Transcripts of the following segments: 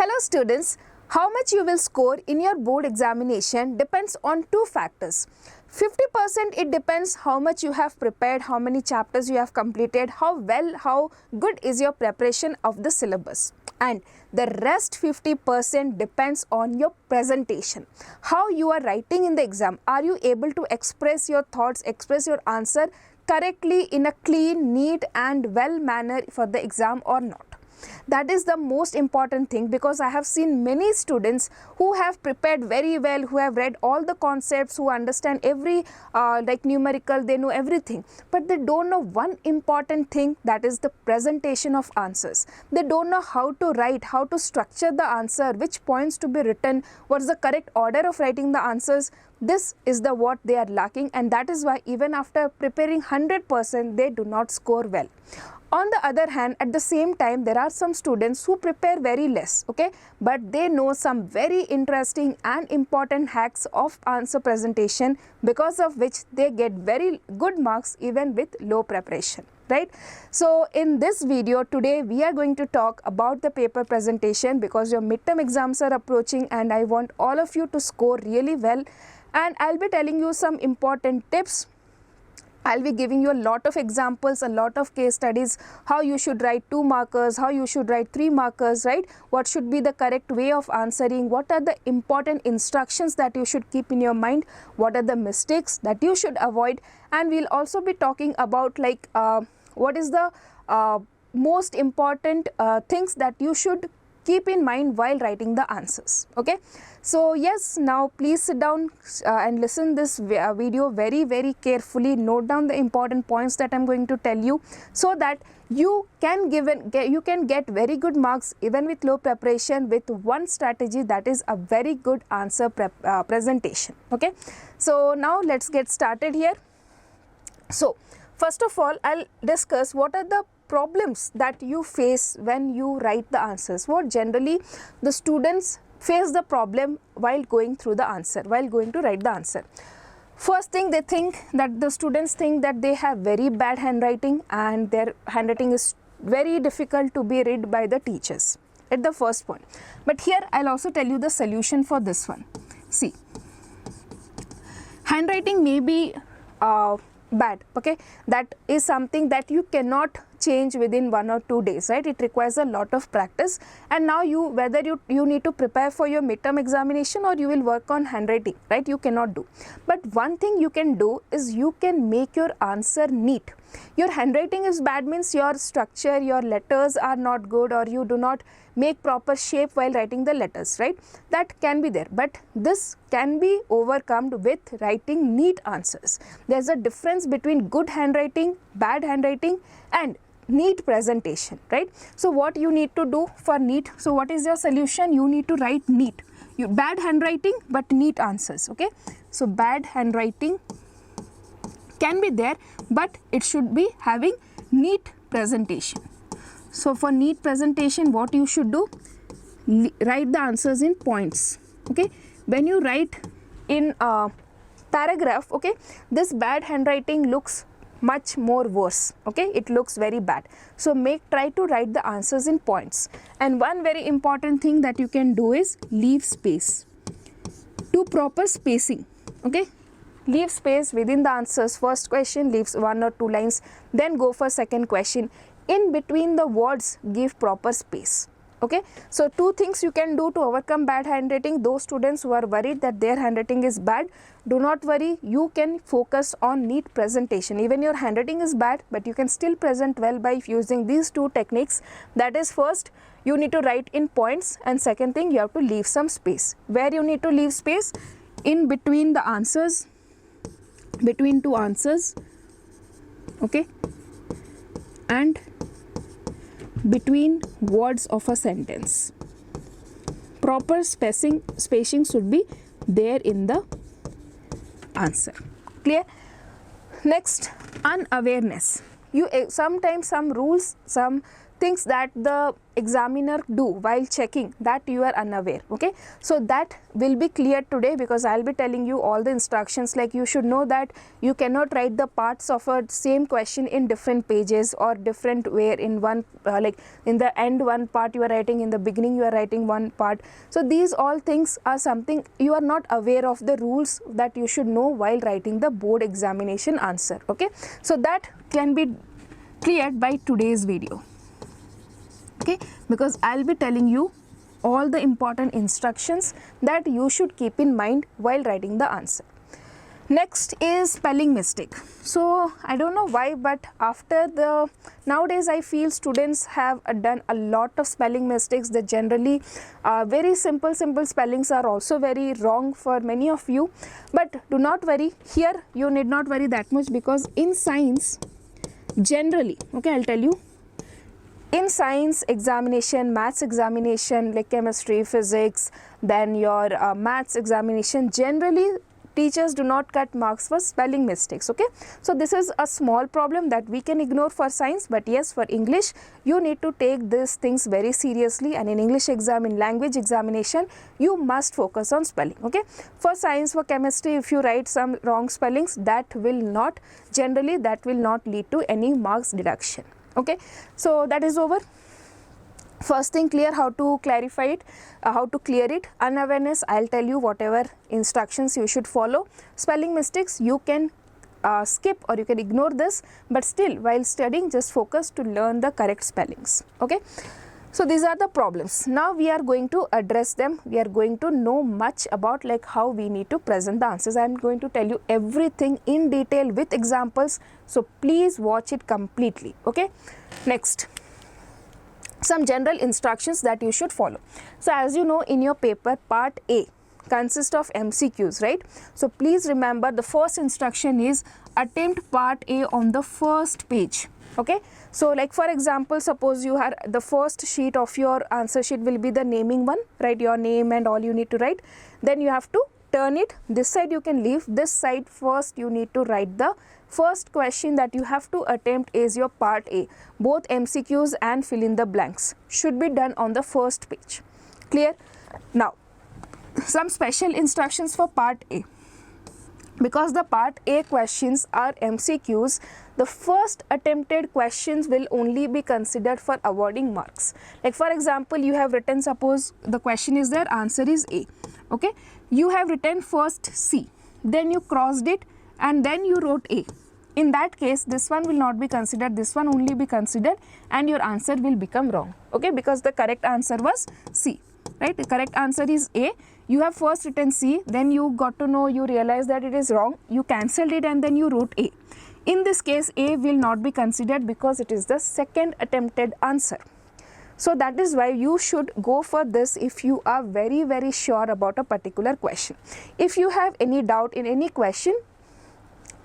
Hello students, how much you will score in your board examination depends on two factors. 50% it depends how much you have prepared, how many chapters you have completed, how good is your preparation of the syllabus. And the rest 50% depends on your presentation. How you are writing in the exam. Are you able to express your thoughts, express your answer correctly in a clean, neat and well manner for the exam or not? That is the most important thing, because I have seen many students who have prepared very well, who have read all the concepts, who understand every like numerical, they know everything, but they don't know one important thing, that is the presentation of answers. They don't know how to write, how to structure the answer, which points to be written, what is the correct order of writing the answers. This is the what they are lacking, and that is why even after preparing 100% they do not score well. On the other hand, at the same time, there are some students who prepare very less, okay, but they know some very interesting and important hacks of answer presentation, because of which they get very good marks even with low preparation, right? So in this video today we are going to talk about the paper presentation, because your midterm exams are approaching and I want all of you to score really well, and I'll be telling you some important tips. I'll be giving you a lot of examples, a lot of case studies, how you should write 2 markers, how you should write 3 markers, right? What should be the correct way of answering, what are the important instructions that you should keep in your mind, what are the mistakes that you should avoid, and we'll also be talking about like what is the most important things that you should keep in mind while writing the answers, okay? So yes, now please sit down and listen this video very carefully. Note down the important points that I'm going to tell you, so that you can get very good marks even with low preparation with one strategy, that is a very good answer presentation, okay? So now let's get started here. So first of all, I'll discuss what are the problems that you face when you write the answers. What generally the students face the problem while going through the answer, while going to write the answer. First thing, the students think that they have very bad handwriting and their handwriting is very difficult to be read by the teachers at the first point. But here I'll also tell you the solution for this one. See, handwriting may be bad, okay, that is something that you cannot change within 1 or 2 days, right? It requires a lot of practice, and now whether you need to prepare for your midterm examination or you will work on handwriting, right? You cannot do. But one thing you can do is you can make your answer neat. Your handwriting is bad means your structure, your letters are not good, or you do not make proper shape while writing the letters, right? That can be there, but this can be overcome with writing neat answers. There's a difference between good handwriting, bad handwriting and neat presentation, right? So what you need to do for neat, so what is your solution? You need to write neat. You bad handwriting but neat answers, okay? So bad handwriting can be there, but it should be having neat presentation. So for neat presentation, what you should do, write the answers in points, okay? When you write in a paragraph, okay, this bad handwriting looks much more worse, okay? It looks very bad. So try to write the answers in points. And one very important thing that you can do is leave space. Do proper spacing, okay? Leave space within the answers. First question leaves 1 or 2 lines, then go for second question. In between the words, give proper space, okay? So 2 things you can do to overcome bad handwriting. Those students who are worried that their handwriting is bad, do not worry, you can focus on neat presentation. Even your handwriting is bad, but you can still present well by using these 2 techniques. That is, first you need to write in points, and second thing, you have to leave some space. Where you need to leave space? In between the answers, between 2 answers, okay, and between words of a sentence. Proper spacing should be there in the answer. Clear? Next, unawareness. You sometimes some rules, some things that the examiner do while checking, that you are unaware. Okay, so that will be clear today, because I'll be telling you all the instructions. Like, you should know that you cannot write the parts of a same question in different pages or different way. In one like in the end one part you are writing, in the beginning you are writing one part. So these all things are something you are not aware of, the rules that you should know while writing the board examination answer. Okay, so that can be cleared by today's video. Okay, because I'll be telling you all the important instructions that you should keep in mind while writing the answer. Next is spelling mistake. So I don't know why, but nowadays I feel students have done a lot of spelling mistakes. They generally very simple spellings are also very wrong for many of you. But do not worry, here you need not worry that much, because in science generally, okay, I'll tell you, in science examination, maths examination, like chemistry, physics, then your maths examination, generally teachers do not cut marks for spelling mistakes. Okay, so this is a small problem that we can ignore for science, but yes, for English you need to take these things very seriously, and in English exam, in language examination, you must focus on spelling. Okay, for science, for chemistry, if you write some wrong spellings, that will not lead to any marks deduction. Okay, so that is over. First thing clear, how to clarify it, how to clear it. Unawareness, I'll tell you whatever instructions you should follow. Spelling mistakes, you can skip or you can ignore this, but still while studying just focus to learn the correct spellings. Okay, so these are the problems. Now we are going to address them. We are going to know much about like how we need to present the answers. I am going to tell you everything in detail with examples, so please watch it completely. Okay, next, some general instructions that you should follow. So as you know, in your paper, part A consists of MCQs, right? So please remember, the first instruction is attempt part A on the first page. Okay, so like for example, suppose you have the first sheet of your answer sheet will be the naming one, write your name and all you need to write. Then you have to turn it, this side you can leave, this side first you need to write the first question that you have to attempt is your part A. Both MCQs and fill in the blanks should be done on the first page. Clear? Now, some special instructions for part A. Because the part A questions are MCQs, the first attempted questions will only be considered for awarding marks. Like for example, you have written, suppose the question is there, answer is A. Okay, you have written first C, then you crossed it and then you wrote A. In that case, this one will not be considered, this one only be considered, and your answer will become wrong. Okay, because the correct answer was C, right? The correct answer is A. You have first written C, then you got to know, you realize that it is wrong, you cancelled it and then you wrote A. In this case, A will not be considered because it is the second attempted answer. So that is why you should go for this if you are very sure about a particular question. If you have any doubt in any question,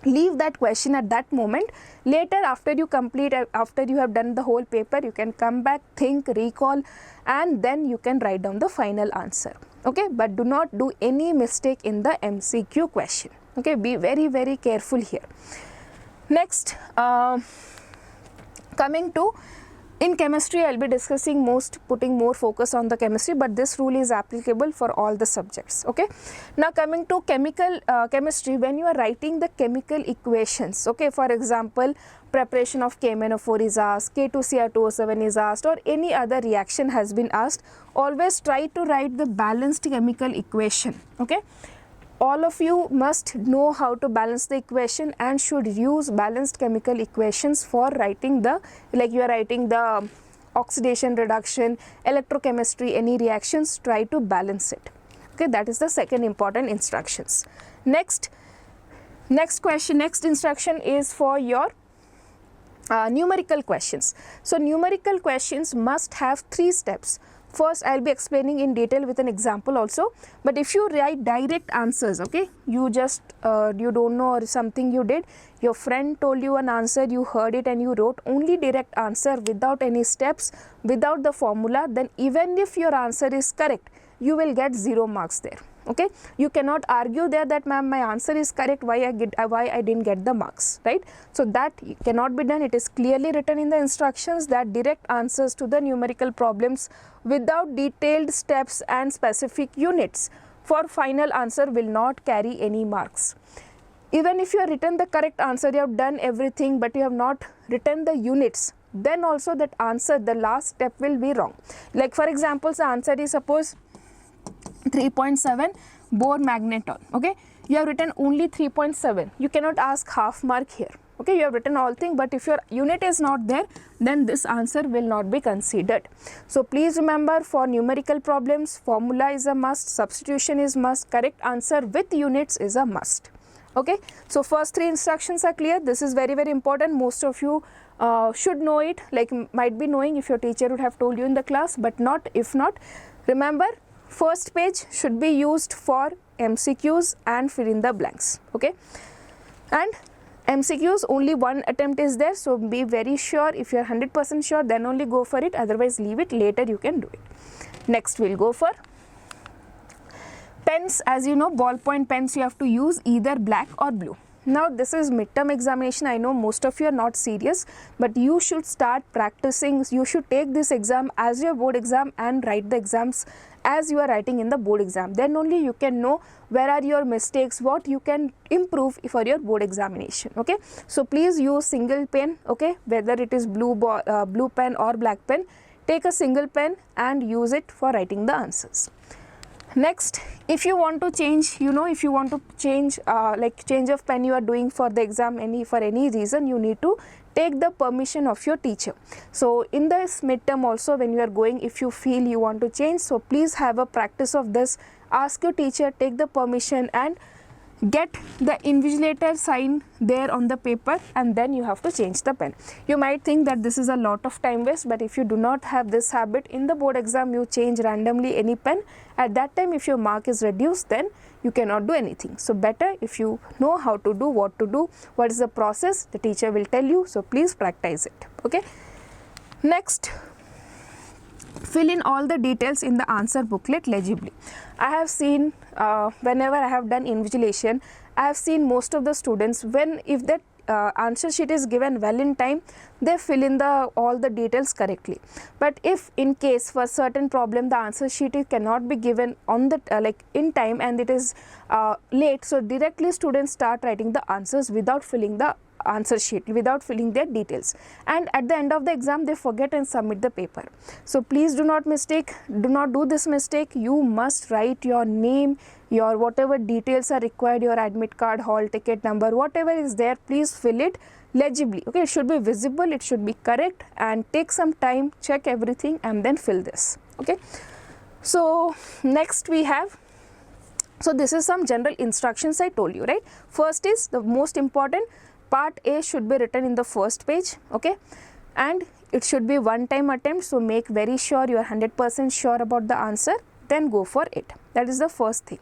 leave that question at that moment. Later, after you complete, after you have done the whole paper, you can come back, think, recall, and then you can write down the final answer. Okay, but do not do any mistake in the MCQ question. Okay, be very careful here. Next, coming to, in chemistry, I'll be discussing putting more focus on the chemistry, but this rule is applicable for all the subjects. Okay, now coming to chemistry, when you are writing the chemical equations, okay, for example, preparation of KMnO4 is asked, K2Cr2O7 is asked, or any other reaction has been asked, always try to write the balanced chemical equation. Okay, all of you must know how to balance the equation and should use balanced chemical equations for writing the, like you are writing the oxidation, reduction, electrochemistry, any reactions, try to balance it. Okay, that is the second important instructions. Next instruction is for your numerical questions. So numerical questions must have 3 steps. First, I will be explaining in detail with an example also, but if you write direct answers, okay, you just you don't know or something you did, your friend told you an answer, you heard it and you wrote only direct answer without any steps, without the formula, then even if your answer is correct, you will get 0 marks there. Okay, you cannot argue there that ma'am my answer is correct, why I didn't get the marks, right? So that cannot be done. It is clearly written in the instructions that direct answers to the numerical problems without detailed steps and specific units for final answer will not carry any marks. Even if you have written the correct answer, you have done everything, but you have not written the units, then also that answer, the last step will be wrong. Like for example, the answer is suppose 3.7 Bohr magneton. Okay, you have written only 3.7. You cannot ask half mark here. Okay, you have written all things, but if your unit is not there, then this answer will not be considered. So please remember, for numerical problems, formula is a must, substitution is must, correct answer with units is a must. Okay, so first 3 instructions are clear. This is very, very important. Most of you should know it, like might be knowing if your teacher would have told you in the class, but not if not. Remember, first page should be used for MCQs and fill in the blanks. Okay, and MCQs only one attempt is there, so be very sure. If you are 100% sure, then only go for it, otherwise leave it, later you can do it. Next we'll go for pens. As you know, ballpoint pens you have to use either black or blue. Now this is midterm examination. I know most of you are not serious, but you should start practicing. You should take this exam as your board exam and write the exams as you are writing in the board exam. Then only you can know where are your mistakes, what you can improve for your board examination. Okay, so please use single pen. Okay, whether it is blue pen or black pen, take a single pen and use it for writing the answers. Next, if you want to change, if you want to change like change of pen you are doing for the exam, for any reason, you need to take the permission of your teacher. So in this midterm also, when you are going, if you feel you want to change, so please have a practice of this. Ask your teacher, take the permission and get the invigilator sign there on the paper, and then you have to change the pen. You might think that this is a lot of time waste, but if you do not have this habit, in the board exam you change randomly any pen, at that time if your mark is reduced, then you cannot do anything. So better if you know how to do, what to do, what is the process, the teacher will tell you, so please practice it. Okay, next, fill in all the details in the answer booklet legibly. I have seen whenever I have done invigilation, I have seen most of the students, if that answer sheet is given well in time, they fill in all the details correctly. But if in case for certain problem the answer sheet cannot be given on the like in time and it is late, so directly students start writing the answers without filling the answer sheet, without filling their details, and at the end of the exam they forget and submit the paper. So please do not do this mistake. You must write your name, your whatever details are required, your admit card, hall ticket number, whatever is there, please fill it legibly. Okay, it should be visible, it should be correct, and take some time, check everything and then fill this. Okay, so next we have, so this is some general instructions I told you, right? First is the most important. Part A should be written in the first page, okay, and it should be one time attempt, so make very sure you are 100% sure about the answer, then go for it. That is the first thing.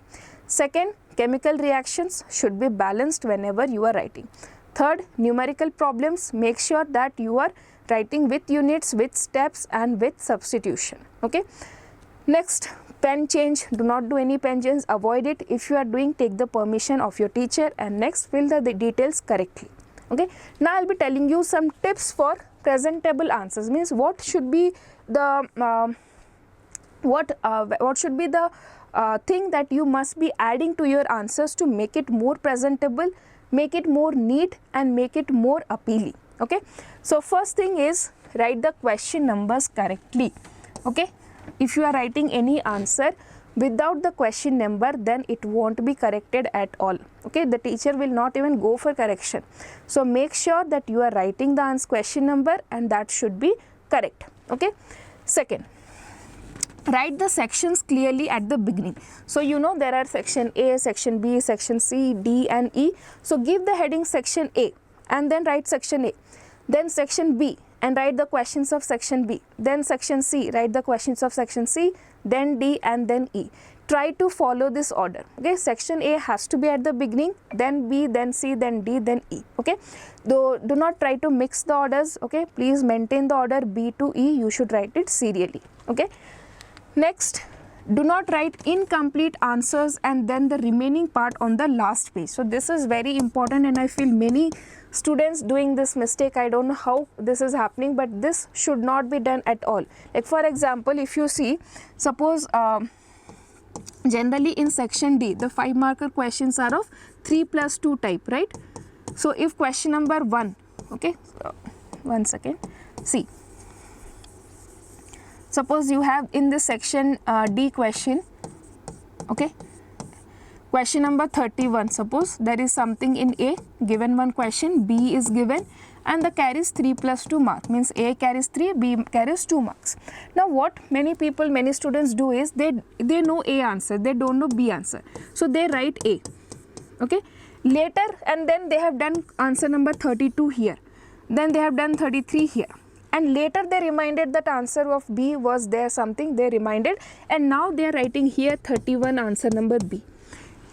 Second, chemical reactions should be balanced whenever you are writing. Third, numerical problems, make sure that you are writing with units, with steps and with substitution. Okay, next, pen change, do not do any pen change, avoid it. If you are doing, take the permission of your teacher, and next, fill the details correctly. Okay, now I'll be telling you some tips for presentable answers. Means what should be the what should be the thing that you must be adding to your answers to make it more presentable, make it more neat and make it more appealing. Okay, so first thing is write the question numbers correctly. Okay, if you are writing any answer without the question number, then it won't be corrected at all. Okay, the teacher will not even go for correction. So make sure that you are writing the answer question number and that should be correct. Okay, second, write the sections clearly at the beginning. So you know there are section A, section B, section C, D and E. So give the heading section A and then write section A, then section B and write the questions of section B, then section C, write the questions of section C, then D and then E. Try to follow this order. Okay, section A has to be at the beginning, then B, then C, then D, then E. Okay, though do not try to mix the orders. Okay, please maintain the order B to E. You should write it serially. Okay, next, Do not write incomplete answers and then the remaining part on the last page. So this is very important, and I feel many students doing this mistake. I don't know how this is happening, but this should not be done at all. Like for example, if you see, suppose generally in section D, the 5 marker questions are of 3+2 type, right? So if question number 1, okay, one second, see, suppose you have in this section D question, okay, question number 31, suppose there is something in A, given one question, B is given, and the carries 3+2 mark, means A carries 3, B carries 2 marks. Now what many people, many students do is they know A answer, they don't know B answer, so they write A, okay, later, and then they have done answer number 32 here, then they have done 33 here, and later they reminded that answer of B was there something, they reminded, and now they are writing here 31 answer number B.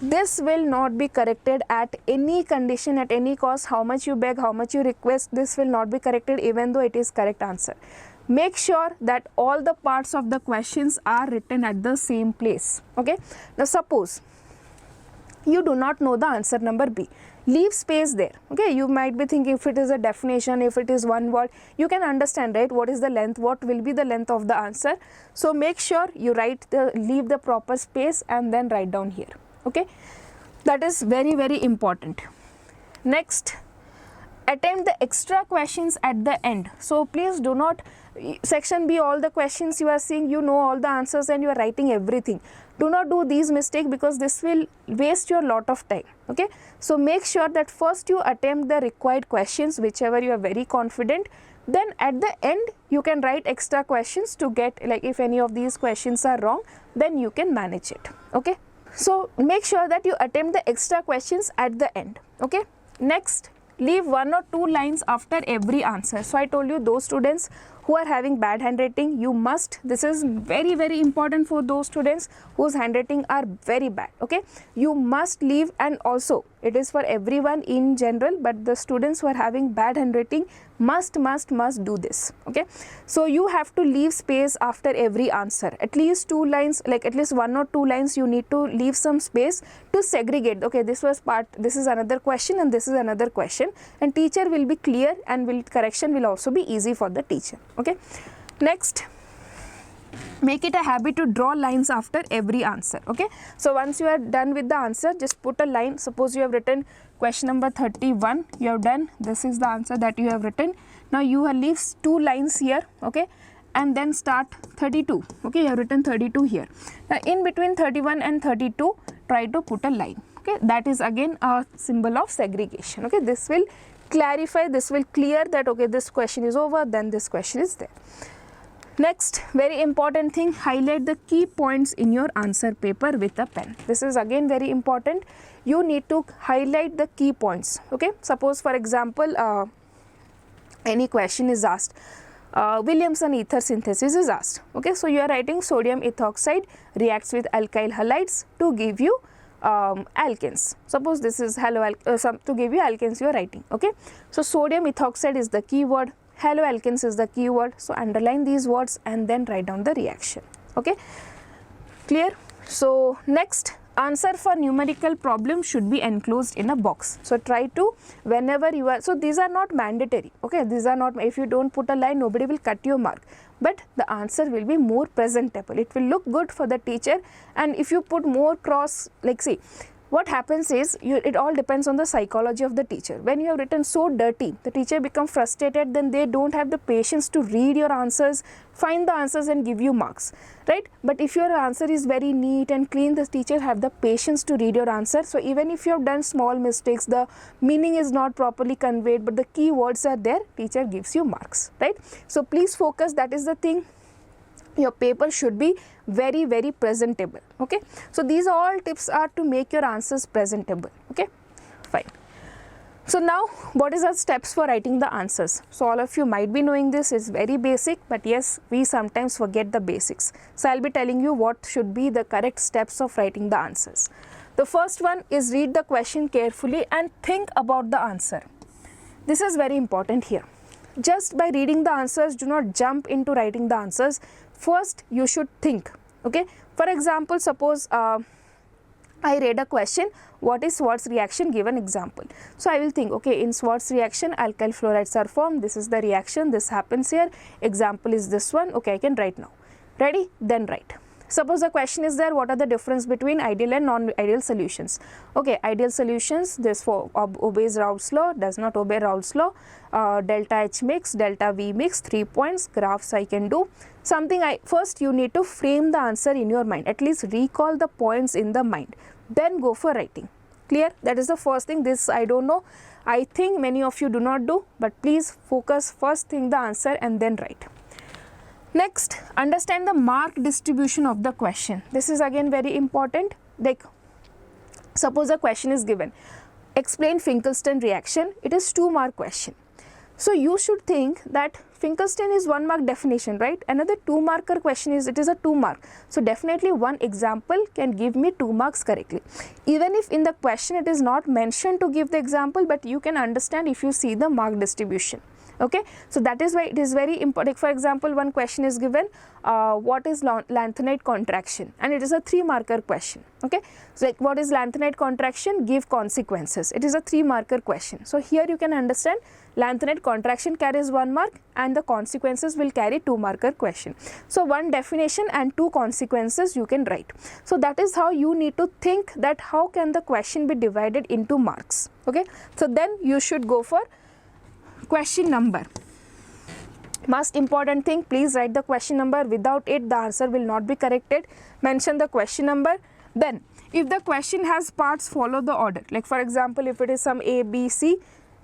This will not be corrected at any condition, at any cost, how much you beg, how much you request, this will not be corrected even though it is correct answer. Make sure that all the parts of the questions are written at the same place, okay. Now suppose you do not know the answer number B, leave space there, okay. You might be thinking if it is a definition, if it is one word, you can understand, right, what is the length, what will be the length of the answer. So make sure you leave the proper space and then write down here, okay. That is very, very important. Next, attempt the extra questions at the end. So please do not, section B, all the questions you are seeing, you know all the answers and you are writing everything. Do not do these mistakes because this will waste your lot of time, okay. So make sure that first you attempt the required questions, whichever you are very confident, then at the end you can write extra questions to get, like if any of these questions are wrong, then you can manage it, okay. So make sure that you attempt the extra questions at the end, okay. Next, leave 1 or 2 lines after every answer. So I told you, those students who are having bad handwriting, you must, this is very, very important for those students whose handwriting are very bad, okay. You must leave, and also it is for everyone in general, but the students who are having bad handwriting must do this, okay. So you have to leave space after every answer, at least 2 lines, like at least 1 or 2 lines you need to leave some space to segregate, okay, this was part, this is another question and this is another question, and teacher will be clear and correction will also be easy for the teacher, okay. Next, make it a habit to draw lines after every answer, okay. So once you are done with the answer, just put a line. Suppose you have written question number 31, you have done, this is the answer that you have written. Now you have leave 2 lines here, okay, and then start 32, okay, you have written 32 here. Now in between 31 and 32, try to put a line, okay. That is again a symbol of segregation, okay. This will clarify, this will clear that, okay, this question is over, then this question is there. Next, very important thing, highlight the key points in your answer paper with a pen. This is again very important. You need to highlight the key points, okay. Suppose for example, any question is asked, Williamson ether synthesis is asked, okay. So you are writing sodium ethoxide reacts with alkyl halides to give you alkanes. Suppose this is to give you alkanes you are writing, okay. So sodium ethoxide is the keyword, haloalkanes is the keyword, so underline these words and then write down the reaction, okay. Clear? So next, answer for numerical problem should be enclosed in a box. So try to, whenever you are, so these are not mandatory, okay, these are not, if you don't put a line, nobody will cut your mark, but the answer will be more presentable, it will look good for the teacher. And if you put more cross, like see, what happens is, it all depends on the psychology of the teacher. When you have written so dirty, the teacher becomes frustrated, then they don't have the patience to read your answers, find the answers and give you marks, right. But if your answer is very neat and clean, the teacher have the patience to read your answer. So even if you have done small mistakes, the meaning is not properly conveyed, but the key words are there, teacher gives you marks, right. So please focus, that is the thing. Your paper should be very, very presentable, okay. So these all tips are to make your answers presentable, okay, fine. So now what is the steps for writing the answers? So all of you might be knowing this, is very basic, but yes, we sometimes forget the basics. So I'll be telling you what should be the correct steps of writing the answers. The first one is read the question carefully and think about the answer. This is very important here. Just by reading the answers, do not jump into writing the answers. First you should think, okay. For example, suppose I read a question, what is Swartz reaction, give an example. So I will think, okay, in Swartz reaction alkyl fluorides are formed, this is the reaction, this happens here, example is this one, okay, I can write now. Ready? Then write. Suppose the question is there, what are the difference between ideal and non-ideal solutions? Okay, ideal solutions, this obeys Raoult's law, does not obey Raoult's law, delta H mix, delta V mix, 3 points, graphs I can do. Something first you need to frame the answer in your mind, at least recall the points in the mind, then go for writing. Clear? That is the first thing. This I don't know, I think many of you do not do, but please focus, first think the answer and then write. Next, understand the mark distribution of the question. This is again very important. Like, suppose a question is given, explain Finkelstein reaction, it is 2 mark question. So you should think that Finkelstein is 1 mark definition, right? Another 2 marker question is, it is a 2 mark. So definitely one example can give me 2 marks correctly. Even if in the question it is not mentioned to give the example, but you can understand if you see the mark distribution. Okay, so that is why it is very important. For example, one question is given, what is lanthanide contraction, and it is a 3 marker question. Okay, so like, what is lanthanide contraction, give consequences, it is a 3 marker question. So here you can understand lanthanide contraction carries 1 mark and the consequences will carry 2 marker question. So one definition and 2 consequences you can write. So that is how you need to think, that how can the question be divided into marks. Okay, so then you should go for question number. Most important thing, please write the question number, without it the answer will not be corrected. Mention the question number. Then if the question has parts, follow the order. Like for example, if it is some A, B, C,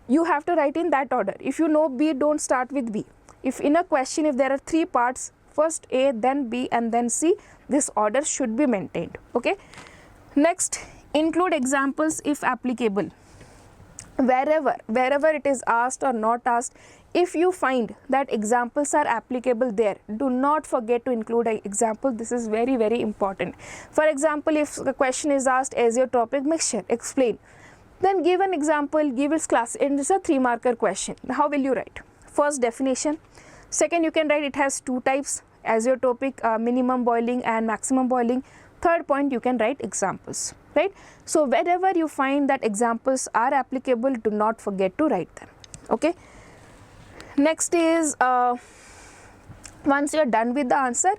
you have to write in that order. If you know B, don't start with B. If in a question, if there are 3 parts, first A, then B and then C, this order should be maintained. Okay. Next, include examples if applicable. Wherever it is asked or not asked, if you find that examples are applicable there, do not forget to include an example. This is very, very important. For example, if the question is asked azeotropic mixture, explain. Then give an example, give its class, and this is a 3 marker question. How will you write? First, definition. Second, you can write it has 2 types, azeotropic, minimum boiling and maximum boiling. Third point, you can write examples, right? So wherever you find that examples are applicable, do not forget to write them. Okay. Next is, once you are done with the answer,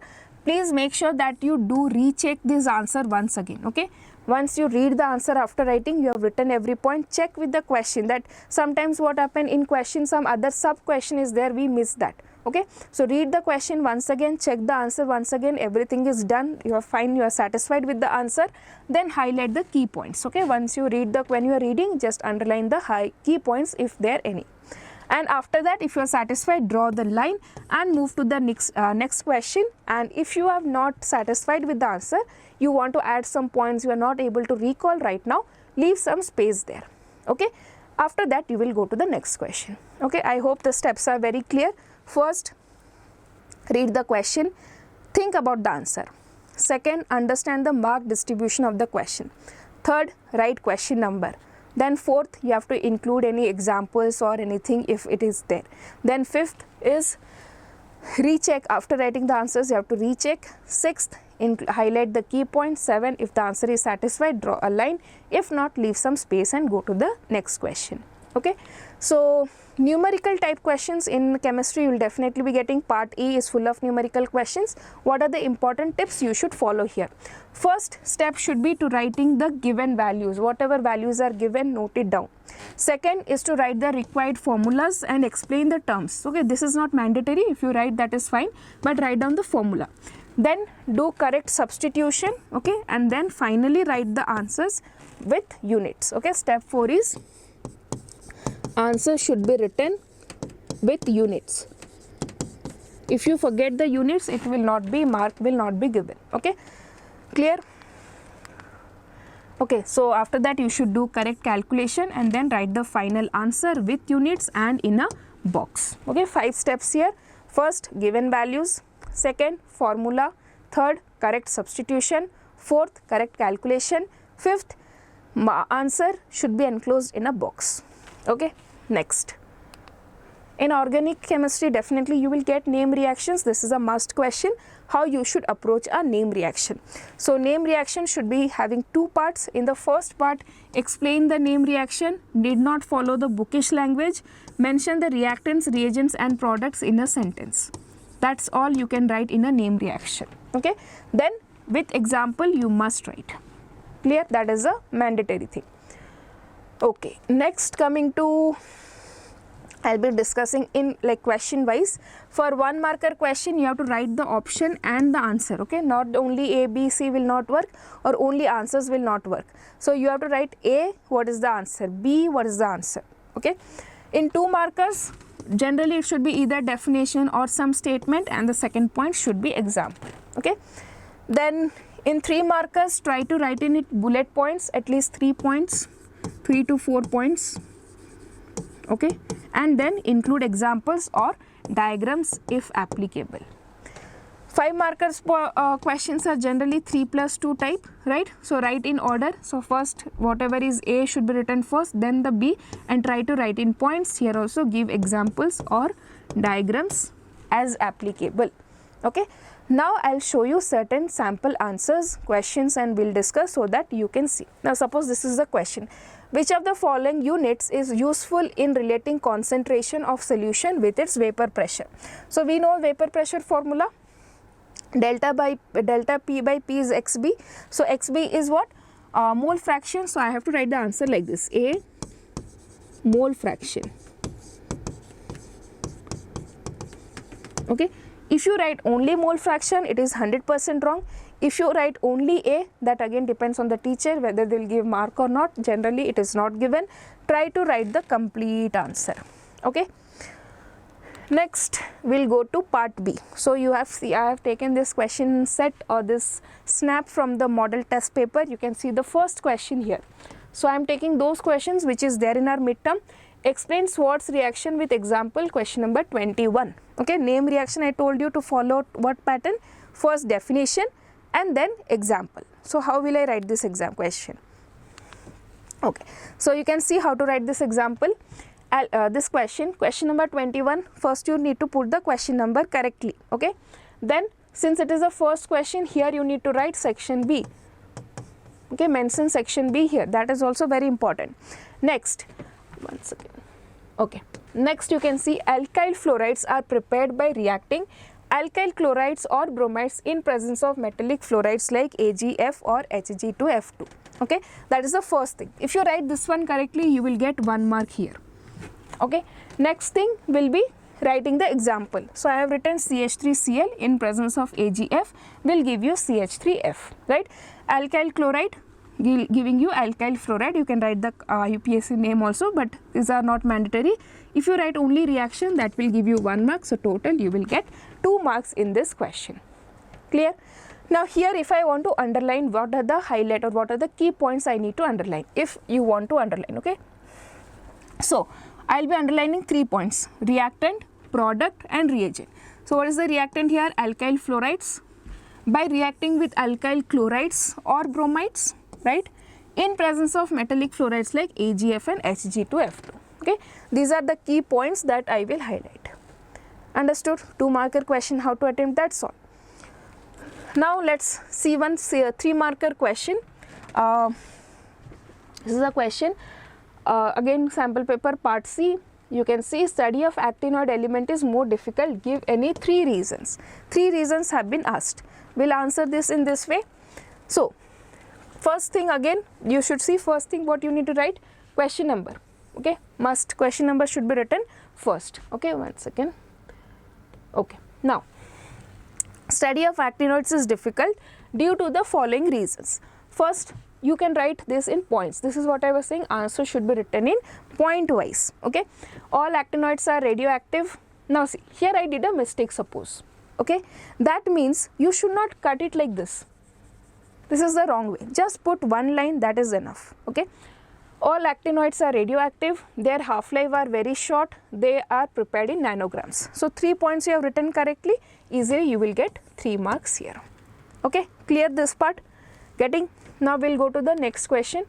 please make sure that you do recheck this answer once again. Okay. Once you read the answer after writing, you have written every point, check with the question. That sometimes what happen in question, some other sub question is there, we miss that. Okay, so read the question once again, check the answer once again, everything is done, you are fine, you are satisfied with the answer, then highlight the key points. Okay, once you read when you are reading, just underline the key points if there are any. And after that, if you are satisfied, draw the line and move to the next question. And if you are not satisfied with the answer, you want to add some points you are not able to recall right now, leave some space there. Okay, after that you will go to the next question. Okay, I hope the steps are very clear. First, read the question, think about the answer. Second, understand the mark distribution of the question. Third, write question number. Then fourth, you have to include any examples or anything if it is there. Then fifth is recheck. After writing the answers, you have to recheck. Sixth, highlight the key points. 7, if the answer is satisfied, draw a line. If not, leave some space and go to the next question. Okay, so numerical type questions in chemistry, you will definitely be getting. Part E is full of numerical questions. What are the important tips you should follow here? First step should be to writing the given values. Whatever values are given, note it down. Second is to write the required formulas and explain the terms. Okay, this is not mandatory. If you write, that is fine, but write down the formula. Then do correct substitution. Okay, and then finally write the answers with units. Okay, step 4 is answer should be written with units. If you forget the units, it will not be marked, will not be given. Okay, clear? Okay, so after that you should do correct calculation and then write the final answer with units and in a box. Okay, 5 steps here. First, given values. Second, formula. Third, correct substitution. Fourth, correct calculation. Fifth, answer should be enclosed in a box. Okay, next. In organic chemistry, definitely you will get name reactions. This is a must question. how you should approach a name reaction. So name reaction should be having two parts. In the first part, explain the name reaction, need not follow the bookish language, mention the reactants, reagents and products in a sentence. That's all you can write in a name reaction. Okay, then with example you must write. Clear? That is a mandatory thing. Okay, next coming to, I'll be discussing in like question wise. For 1 marker question you have to write the option and the answer. Okay, not only A, B, C will not work, or only answers will not work. So you have to write A, what is the answer, B, what is the answer. Okay, in 2 markers generally it should be either definition or some statement, and the second point should be example. Okay, then in 3 markers try to write in it bullet points, at least 3 points, 3 to 4 points. Okay, and then include examples or diagrams if applicable. 5 markers questions are generally 3+2 type, right? So write in order. So first whatever is A should be written first, then the B, and try to write in points. Here also give examples or diagrams as applicable. Okay, now I'll show you certain sample answers, questions, and we'll discuss so that you can see. Now suppose this is the question. Which of the following units is useful in relating concentration of solution with its vapor pressure? So we know vapor pressure formula, delta P by P is XB. So XB is what? Mole fraction. So I have to write the answer like this: A mole fraction. Okay, if you write only mole fraction, it is 100% wrong. If you write only A, that again depends on the teacher whether they will give mark or not. Generally it is not given. Try to write the complete answer. Okay, next we'll go to part B. So you have see, I have taken this question set or this snap from the model test paper. You can see the first question here. So I am taking those questions which is there in our midterm. Explain Swartz reaction with example, question number 21. Okay, name reaction I told you to follow what pattern? First definition and then example. So how will I write this exam question? Okay, so you can see how to write this example. This question number 21, first you need to put the question number correctly. Okay, then since it is the first question, here you need to write section B. Okay, mention section B here, that is also very important. Next, once again. Okay, next you can see alkyl fluorides are prepared by reacting alkyl chlorides or bromides in presence of metallic fluorides like AgF or Hg2F2. Okay, that is the first thing. If you write this one correctly, you will get 1 mark here. Okay, next thing will be writing the example. So I have written CH3Cl in presence of AgF will give you CH3F, right? Alkyl chloride giving you alkyl fluoride. You can write the UPSC name also, but these are not mandatory. If you write only reaction, that will give you 1 mark. So total you will get 2 marks in this question. Clear? Now here if I want to underline, what are the highlight or what are the key points I need to underline if you want to underline. Okay, so I'll be underlining 3 points: reactant, product and reagent. So what is the reactant here? Alkyl fluorides by reacting with alkyl chlorides or bromides, right, in presence of metallic fluorides like AgF and Hg2F2. Okay, these are the key points that I will highlight. Understood? 2 marker question, how to attempt, that's all. Now let's see one 3 marker question. This is a question again, sample paper part C. You can see study of actinoid element is more difficult. Give any 3 reasons. 3 reasons have been asked. We'll answer this in this way. So first thing, again you should see first thing what you need to write, question number. Okay, must question number should be written first. Okay, one second. Okay, now study of actinoids is difficult due to the following reasons. First, you can write this in points. This is what I was saying, answer should be written in point wise. Okay, all actinoids are radioactive. Now see, here I did a mistake, suppose. Okay, that means you should not cut it like this. This is the wrong way. Just put 1 line, that is enough. Okay, all actinoids are radioactive, their half-life are very short, they are prepared in nanograms. So 3 points you have written correctly, easily you will get 3 marks here. Okay, clear this part? Getting? Now we'll go to the next question.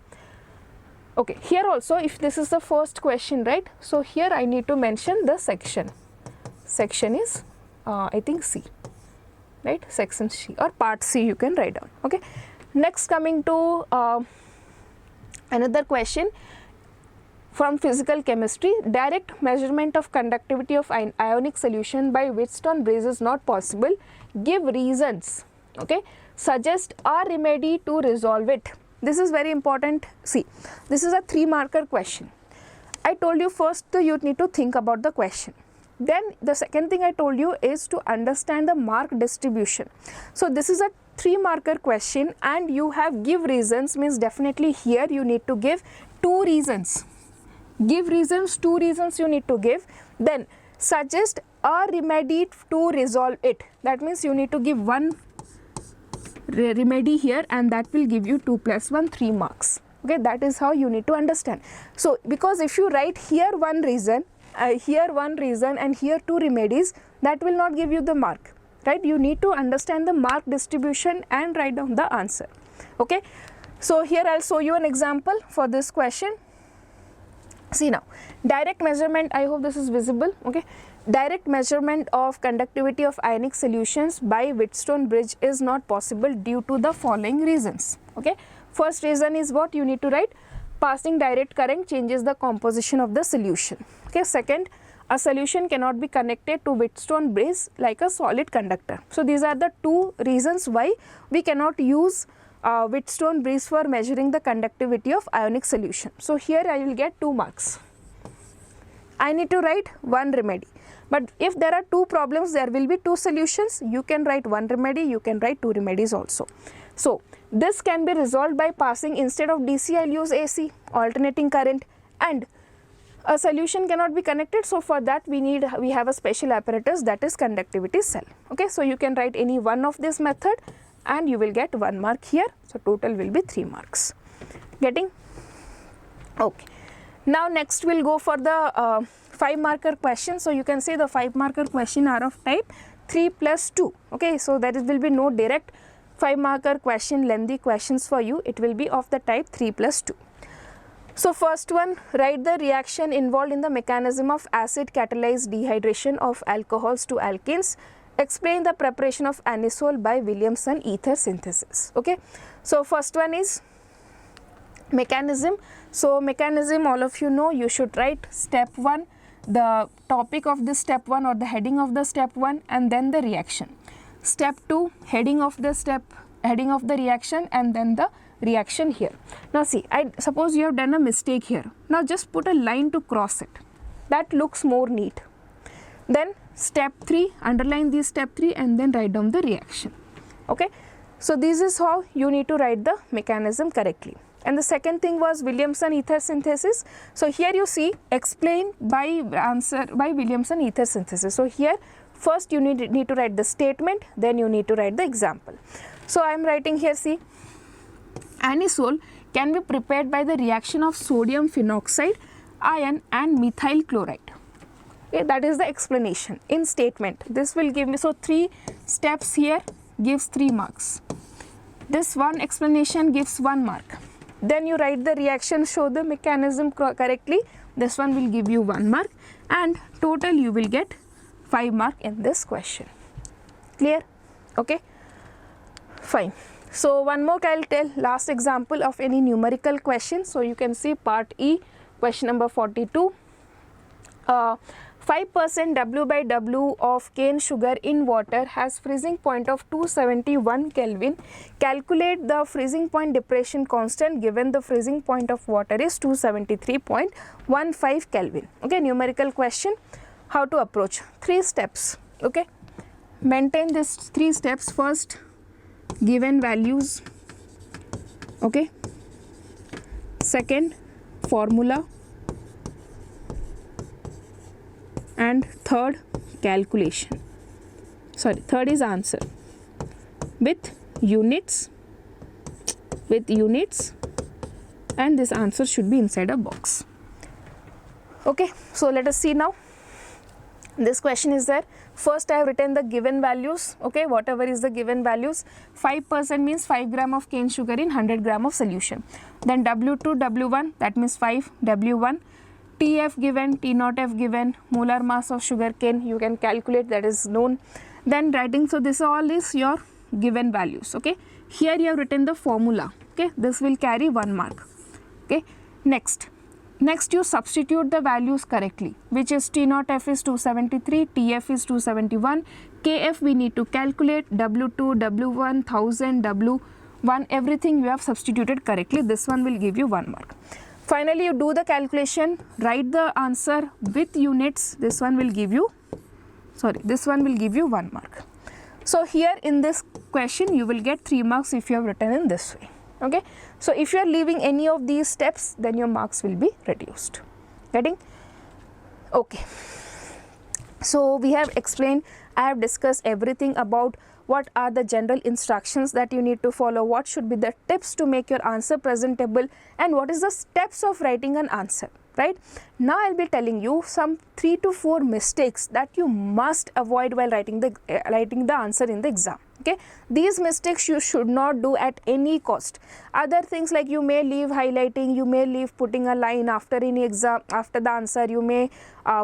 Okay, here also if this is the first question, right? So here I need to mention the section. Section is I think C. right? Section C or part C you can write down. Okay, next coming to another question from physical chemistry. Direct measurement of conductivity of ionic solution by Wheatstone bridge is not possible. Give reasons. Okay, suggest a remedy to resolve it. This is very important. See, this is a 3-marker question. I told you first you need to think about the question. Then the second thing I told you is to understand the mark distribution. So this is a 3-marker question and you have give reasons, means definitely here you need to give 2 reasons. Give reasons, 2 reasons you need to give. Then suggest a remedy to resolve it. That means you need to give 1 remedy here and that will give you 2 plus 1, 3 marks. Okay, that is how you need to understand. So because if you write here 1 reason, here 1 reason and here 2 remedies, that will not give you the mark, right? You need to understand the mark distribution and write down the answer. Okay, so here I'll show you an example for this question. See now, direct measurement, I hope this is visible. Okay, direct measurement of conductivity of ionic solutions by Wheatstone bridge is not possible due to the following reasons. Okay, first reason is what you need to write: passing direct current changes the composition of the solution. Okay, second, a solution cannot be connected to Wheatstone bridge like a solid conductor. So these are the 2 reasons why we cannot use Wheatstone bridge for measuring the conductivity of ionic solution. So here I will get 2 marks. I need to write 1 remedy. But if there are 2 problems, there will be 2 solutions. You can write 1 remedy, you can write 2 remedies also. So this can be resolved by passing, instead of DC I will use AC, alternating current, and a solution cannot be connected. So for that we have a special apparatus, that is conductivity cell. Okay, so you can write any one of this method and you will get 1 mark here. So total will be 3 marks. Getting? Okay. Now next we'll go for the 5-marker question. So you can say the 5-marker question are of type 3 plus 2. Okay, so there will be no direct 5-marker question, lengthy questions for you. It will be of the type 3 plus 2. So first one, write the reaction involved in the mechanism of acid catalyzed dehydration of alcohols to alkenes. Explain the preparation of anisole by Williamson ether synthesis. Okay, so first one is mechanism. So mechanism, all of you know, you should write step 1, the topic of this step 1 or the heading of the step 1, and then the reaction. Step 2, heading of the reaction, and then the reaction here. Now see, I suppose you have done a mistake here. Now just put a line to cross it. That looks more neat. Then step 3, underline this step 3 and then write down the reaction. Okay, so this is how you need to write the mechanism correctly. And the second thing was Williamson ether synthesis. So here you see, explain by Williamson ether synthesis. So here first you need to write the statement, then you need to write the example. So I am writing here, see, anisole can be prepared by the reaction of sodium phenoxide ion and methyl chloride. Okay, that is the explanation in statement. This will give me, so 3 steps here gives 3 marks. This one explanation gives 1 mark. Then you write the reaction, show the mechanism correctly. This one will give you 1 mark, and total you will get 5 mark in this question. Clear? Okay, fine. So one more I will tell, last example of any numerical question. So you can see part E, question number 42. 5% W by W of cane sugar in water has freezing point of 271 Kelvin. Calculate the freezing point depression constant given the freezing point of water is 273.15 Kelvin. Okay, numerical question. How to approach? 3 steps. Okay, maintain this 3 steps. First, given values. Okay, second, formula, and third, calculation. Sorry, third is answer with units, and this answer should be inside a box. Okay, so let us see now. This question is there. First I have written the given values. Okay, whatever is the given values. 5% means 5 gram of cane sugar in 100 gram of solution. Then W2, W1, that means 5, W1. TF given, T0F given, molar mass of sugar cane you can calculate, that is known. then writing, so this all is your given values. Okay, here you have written the formula. Okay, this will carry 1 mark. Okay, next you substitute the values correctly, which is T0F is 273, TF is 271, KF we need to calculate, W2, W1, 1000, W1, everything you have substituted correctly. This one will give you 1 mark. Finally, you do the calculation, write the answer with units. This one will give you 1 mark. So here in this question you will get 3 marks if you have written in this way. Okay, so if you are leaving any of these steps, then your marks will be reduced. Getting? Okay, so we have explained, I have discussed everything about what are the general instructions that you need to follow, what should be the tips to make your answer presentable, and what is the steps of writing an answer. Right now I'll be telling you some 3 to 4 mistakes that you must avoid while writing the answer in the exam. Okay, these mistakes you should not do at any cost. Other things like you may leave highlighting, you may leave putting a line after any exam, after the answer, you may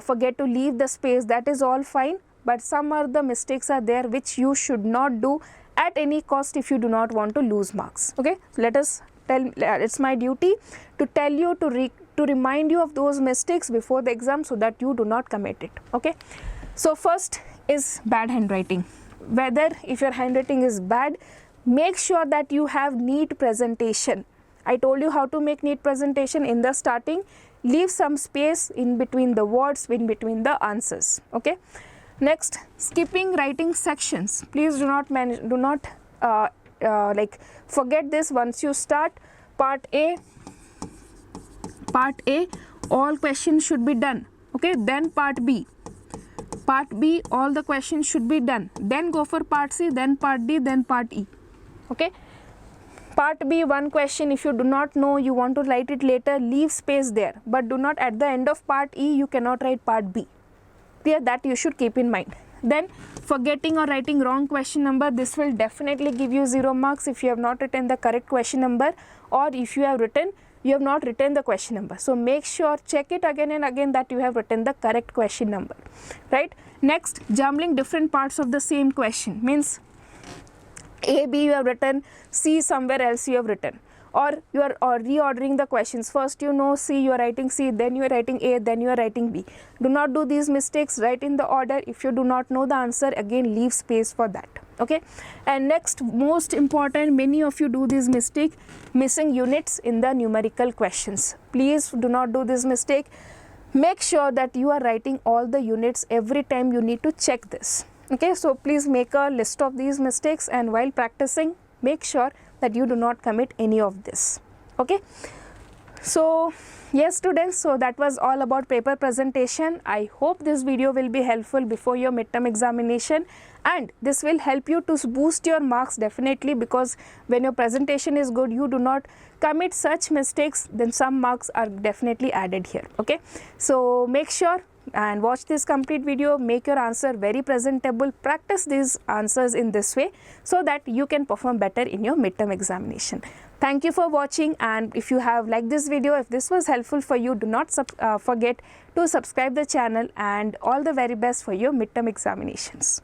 forget to leave the space. That is all fine, but some of the mistakes are there which you should not do at any cost if you do not want to lose marks. Okay, so it's my duty to tell you, to remind you of those mistakes before the exam so that you do not commit it. Okay, so first is bad handwriting. Whether if your handwriting is bad, make sure that you have neat presentation. I told you how to make neat presentation in the starting. Leave some space in between the words, in between the answers. Okay, next, skipping writing sections. Please do not forget this. Once you start part A, all questions should be done. Okay, then part B, all the questions should be done. Then go for part C, then part D, then part E. Okay, part B, one question, if you do not know, you want to write it later, leave space there, but do not at the end of part E, you cannot write part B. Clear? That you should keep in mind. Then forgetting or writing wrong question number, this will definitely give you 0 marks if you have not written the correct question number, or if you have not written the question number. So make sure, check it again and again that you have written the correct question number. Right? Next, jumbling different parts of the same question, means A, B you have written, C somewhere else you have written, or you are reordering the questions. First you know C, you are writing C, then you are writing A, then you are writing B. Do not do these mistakes. Write in the order. If you do not know the answer, again leave space for that. Okay, and next, most important, many of you do this mistake, missing units in the numerical questions. Please do not do this mistake. Make sure that you are writing all the units every time. You need to check this. Okay, so please make a list of these mistakes, and while practicing, make sure that you do not commit any of this. Okay, so yes students, so that was all about paper presentation. I hope this video will be helpful before your midterm examination, and this will help you to boost your marks definitely, because when your presentation is good, you do not commit such mistakes, then some marks are definitely added here. Okay, so make sure and watch this complete video, make your answer very presentable, practice these answers in this way so that you can perform better in your midterm examination. Thank you for watching, and if you have liked this video, if this was helpful for you, do not forget to subscribe the channel, and all the very best for your midterm examinations.